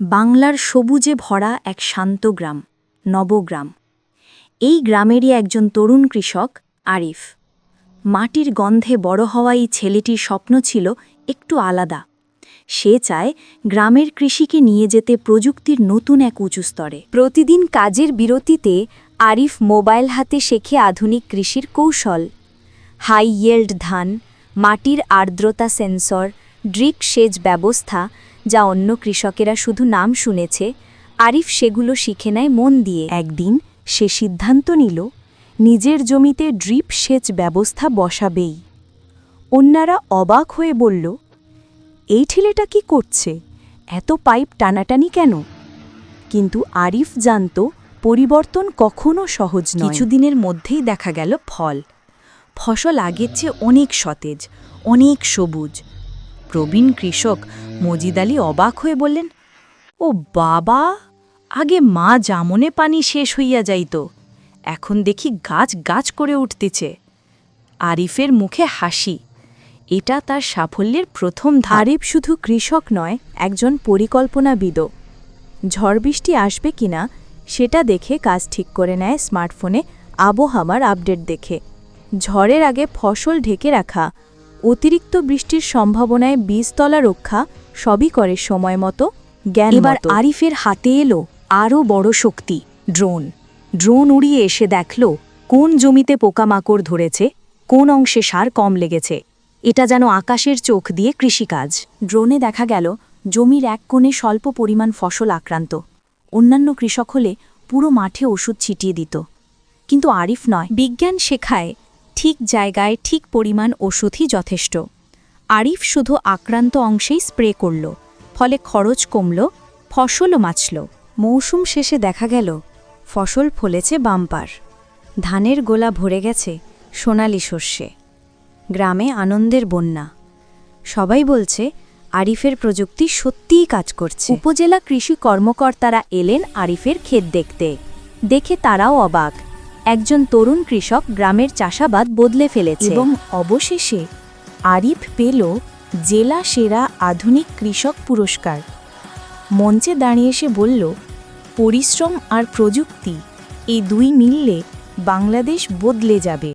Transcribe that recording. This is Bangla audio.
বাংলার সবুজে ভরা এক শান্ত গ্রাম নবগ্রাম। এই গ্রামেরই একজন তরুণ কৃষক আরিফ। মাটির গন্ধে বড় হওয়া এই ছেলেটির স্বপ্ন ছিল একটু আলাদা। সে চায় গ্রামের কৃষিকে নিয়ে যেতে প্রযুক্তির নতুন এক উঁচু স্তরে। প্রতিদিন কাজের বিরতিতে আরিফ মোবাইল হাতে শেখে আধুনিক কৃষির কৌশল। হাই ইয়েল্ড ধান, মাটির আর্দ্রতা সেন্সর, ড্রিপ সেচ ব্যবস্থা, যা অন্য কৃষকেরা শুধু নাম শুনেছে, আরিফ সেগুলো শিখে নেয় মন দিয়ে। একদিন সে সিদ্ধান্ত নিল নিজের জমিতে ড্রিপ সেচ ব্যবস্থা বসাবেই। অন্যরা অবাক হয়ে বলল, এই ছেলেটা কি করছে, এত পাইপ টানাটানি কেন? কিন্তু আরিফ জানত পরিবর্তন কখনো সহজ নয়। কিছুদিনের মধ্যেই দেখা গেল ফসল আগের চেয়ে অনেক সতেজ, অনেক সবুজ। প্রবীণ কৃষক মজিদ আলী অবাক হয়ে বললেন, ও বাবা, আগে মা জামনে পানি শেষ হইয়া যাইত, এখন দেখি গাছ গাছ করে উঠতেছে। আরিফের মুখে হাসি, এটা তার সাফল্যের প্রথম ধাপ। আরিফ শুধু কৃষক নয়, একজন পরিকল্পনাবিদও। ঝড় বৃষ্টি আসবে কিনা সেটা দেখে কাজ ঠিক করে নেয় স্মার্টফোনে আবহাওয়ার আপডেট দেখে। ঝড়ের আগে ফসল ঢেকে রাখা, অতিরিক্ত বৃষ্টির সম্ভাবনায় বীজতলা রক্ষা, সবই করে সময় মতো, জ্ঞান। এবার আরিফের হাতে এলো আরও বড় শক্তি, ড্রোন উড়িয়ে এসে দেখল কোন জমিতে পোকামাকড় ধরেছে, কোন অংশে সার কম লেগেছে। এটা যেন আকাশের চোখ দিয়ে কৃষিকাজ। ড্রোনে দেখা গেল জমির এক কোণে স্বল্প পরিমাণ ফসল আক্রান্ত। অন্যান্য কৃষক হলে পুরো মাঠে ওষুধ ছিটিয়ে দিত, কিন্তু আরিফ নয়। বিজ্ঞান শেখায় ঠিক জায়গায় ঠিক পরিমাণ ওষুধই যথেষ্ট। আরিফ শুধু আক্রান্ত অংশেই স্প্রে করল, ফলে খরচ কমল, ফসলও বাঁচল। মৌসুম শেষে দেখা গেল ফসল ফলেছে বাম্পার। ধানের গোলা ভরে গেছে সোনালি শস্যে। গ্রামে আনন্দের বন্যা। সবাই বলছে আরিফের প্রযুক্তি সত্যিই কাজ করছে। উপজেলা কৃষি কর্মকর্তারা এলেন আরিফের ক্ষেত দেখতে। দেখে তারাও অবাক, একজন তরুণ কৃষক গ্রামের চাষাবাদ বদলে ফেলেছে। এবং অবশেষে আরিফ পেল জেলা সেরা আধুনিক কৃষক পুরস্কার। মঞ্চে দাঁড়িয়ে সে বলল, পরিশ্রম আর প্রযুক্তি, এই দুই মিললে বাংলাদেশ বদলে যাবে।